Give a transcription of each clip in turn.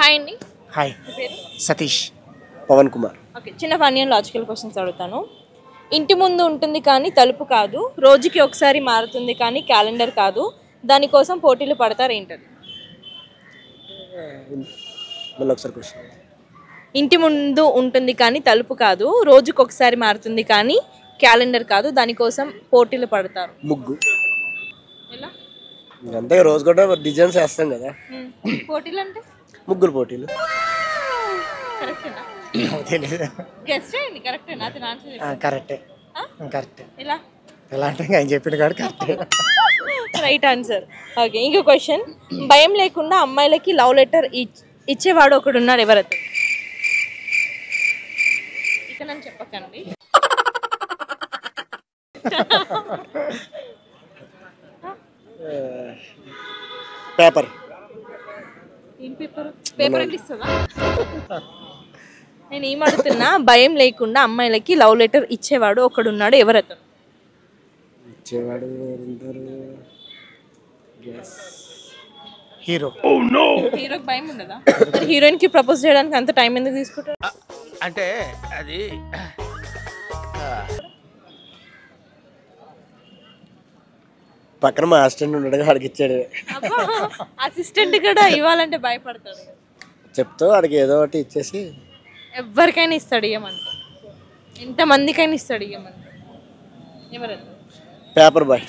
Hi అండి. Hi Satish. Pawan Kumar. Okay, చిన్న funny and logical questions అడుగుతాను. ఇంటి ముందు ఉంటుంది కానీ తలుపు కాదు, రోజుకి ఒకసారి మారుతుంది కానీ క్యాలెండర్ కాదు, దానికోసం పోటీలు పడతారు ఏంటది? మళ్ళీ ఒకసారి క్వశ్చన్. ఇంటి ముందు ఉంటుంది కానీ తలుపు కాదు, రోజుకి ఒకసారి మారుతుంది కానీ క్యాలెండర్ కాదు, దానికోసం పోటీలు పడతారు. ముగ్గు. ఎలా? అంతే, రోజు కూడా డిజైన్స్ వేస్తాం కదా. పోటీలు అంటే ముగ్గురు పోటీలు. కరెక్టేనా? తెలీదు. గెస్ చేయండి. కరెక్టేనా? అతను ఆన్సర్ చెప్పండి. కరెక్టే. కరెక్టే. ఎలా? ఎలా అంటే ఆయన చెప్పిన కాదు కరెక్టే. Right answer. ఓకే, ఇంకో క్వశ్చన్. భయం లేకుండా అమ్మాయిలకి లవ్ లెటర్ ఇచ్చేవాడు ఒకడు ఉన్నాడు, ఎవరతను? ఇక నన్ను చెప్పకండి. పేపర్. ఏం పేపర్? పేపర్ అంటే ఇస్తుందా? నేను ఏం అడుగుతున్నా, భయం లేకుండా అమ్మాయిలకి లవ్ లెటర్ ఇచ్చేవాడు ఒకడు ఉన్నాడు, ఎవరతను? ఇచ్చేవాడు హీరో. హీరోకి భయం ఉండదా? మరి హీరోయిన్ కి ప్రపోజ్ చేయడానికి అంత టైం ఎందుకు తీసుకుంటాడు? అంటే అది పక్కన మా అసిస్టెంట్ ఉండగా వాడికి ఇచ్చాడు. అసిస్టెంట్ కూడా ఇవ్వాలంటే భయపడతాడు. చెప్తూ వాడికి ఏదో ఒకటి ఇచ్చేసి ఎవరికైనా ఇస్తాడు ఇవ్వమంటే, ఎంతమందికైనా ఇస్తాడు ఇవ్వమంటే. ఎవరన్నా? Paper boy.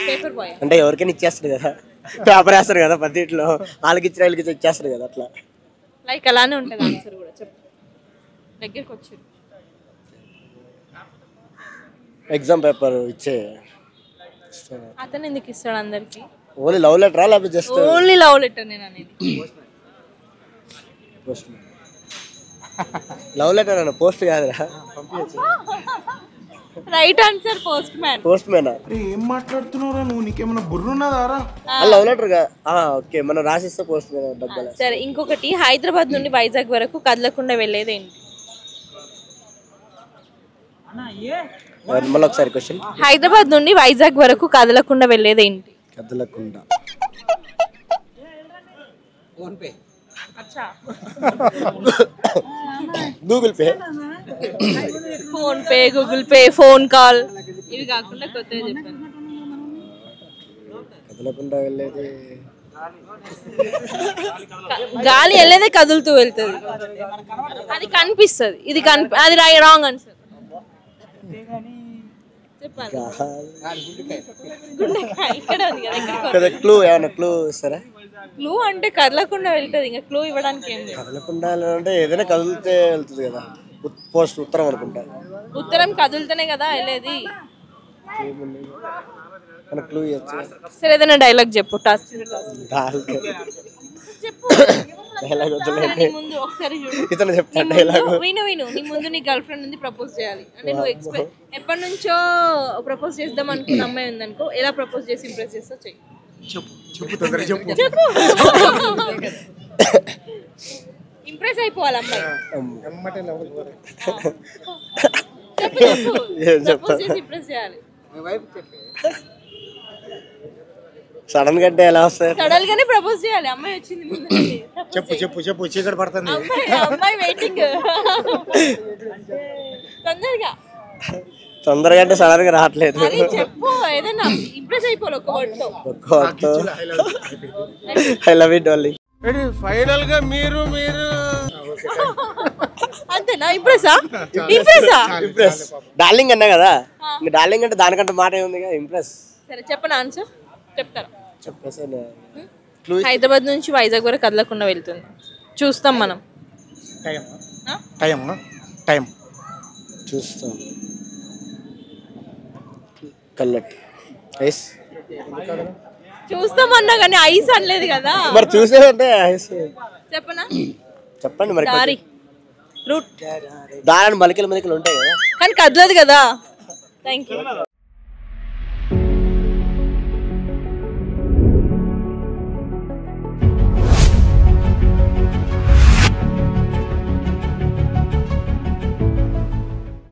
పేపర్ బాయ్ అంటే ఎవరికైనా ఇచ్చేస్తాడు కదా, పేపర్ వేస్తారు కదా పద్ధతిలో, వాళ్ళకి ఇచ్చిన వాళ్ళకి ఇచ్చేస్తాడు కదా, అట్లా. లైక్ అలానే ఉంటుంది ఆన్సర్ కూడా. చెప్పు, దగ్గరికి వచ్చారు. ఎగ్జామ్ పేపర్ ఇచ్చే అతను ఎందుకు ఇస్తాడు అందరికి? ఓన్లీ లవ్ లెటరా లేకపోతే జస్ట్ ఓన్లీ లవ్ లెటర్ నేను అనేది. పోస్ట్ లవ్ లెటర్ అన్న, పోస్ట్ కాదురా. Right answer postman. Post మ్యానా? ఏం మాట్లాడుతున్నావురా నువ్వు? నీకేమైనా బుర్రున్నదారా? లవ్ లెటర్ ఓకే, మనం రాసిస్తే పోస్ట్ మ్యాన్ డబ్బులు. సరే, ఇంకొకటి. హైదరాబాద్ నుండి వైజాగ్ వరకు కదలకుండా వెళ్ళేది ఏంటి? మళ్ళీ ఒకసారి క్వశ్చన్. హైదరాబాద్ నుండి వైజాగ్ వరకు కదలకుండా వెళ్ళేది ఏంటి? కదలకుండా Google pay. Phone pay, Google pay, phone call, ఇవి కాకుండా కొత్తగా చెప్పాను. కదలకుండా వెళ్ళేది గాలి వెళ్ళేదే కదులుతూ వెళ్తుంది, అది కనిపిస్తుంది. ఇది అది రాంగ్ ఆన్సర్. చెప్పాలి. ఇక్కడ ఉంది కదా. క్లూ ఏమన్నా క్లూ ఇస్తారా? క్లూ అంటే కదలకుండా వెళ్తుంది, ఇంకా క్లూ ఇవ్వడానికి ఏం లేదు. కదలకుండా అంటే ఏదైనా కదిలితే వెళ్తుంది కదా. పోస్ట్ ఉత్తరం అనుకుంటా. ఉత్తరం కదులుతూనే కదా వెళ్ళేది. క్లూ ఇవ్వచ్చు. సరే, ఏదైనా డైలాగ్ చెప్పు. డైలాగ్ వద్దులేండి, ముందు ఒకసారి ఇతను చెప్తాను డైలాగ్. విను. నీ ముందు నీ గర్ల్ ఫ్రెండ్ ఉంది, ప్రపోజ్ చేయాలి అంటే నువ్వు ఎప్పటి నుంచో ప్రపోజ్ చేద్దాం అనుకున్న అమ్మాయి ఉందనుకో, ఎలా ప్రపోజ్ చేసి ఇంప్రెస్ చేస్తా చెయ్యి. చెప్పు. ఇంప్రెస్ అయిపోవాలి అమ్మాయి. ప్రపోజ్ చేసి ఇంప్రెస్ చేయాలి. సడన్ గా అంటే ఎలా వస్తాయి? సడన్ గానే ప్రపోజ్ చేయాలి. అమ్మాయి వచ్చింది ముందు. చెప్పు చీకటి పడుతుంది. అమ్మాయి వెయిటింగ్. తొందరగా అంటే సడన్ గా రావట్లేదు. చెప్పు, ఏదైనా ఇంప్రెస్ అయిపోవాలి ఒక వర్డ్ తో. I love you darling. Final గా మీరు అంతేనా? ఇంప్రెస్ డార్లింగ్ అన్నా కదా, డార్లింగ్ అంటే దానికంటే మాట ఏముంది కదా, ఇంప్రెస్. సరే, చెప్పండి ఆన్సర్. చెప్తారా? చెప్పేసాను. హైదరాబాద్ నుంచి వైజాగ్ వరకు కదలకుండా వెళ్తుంది, చూస్తాం మనం. టైం చూస్తాం. కల్లట్ ఐస్ చూస్తామన్నా కానీ ఐస్ అనలేదు కదా. మరి చూసేదంటే ఐస్ చెప్పనా? చెప్పండి మరి. దారి, రూట్. దాని మలికలు ఉంటాయి కదా, కానీ కదలదు కదా. Thank you.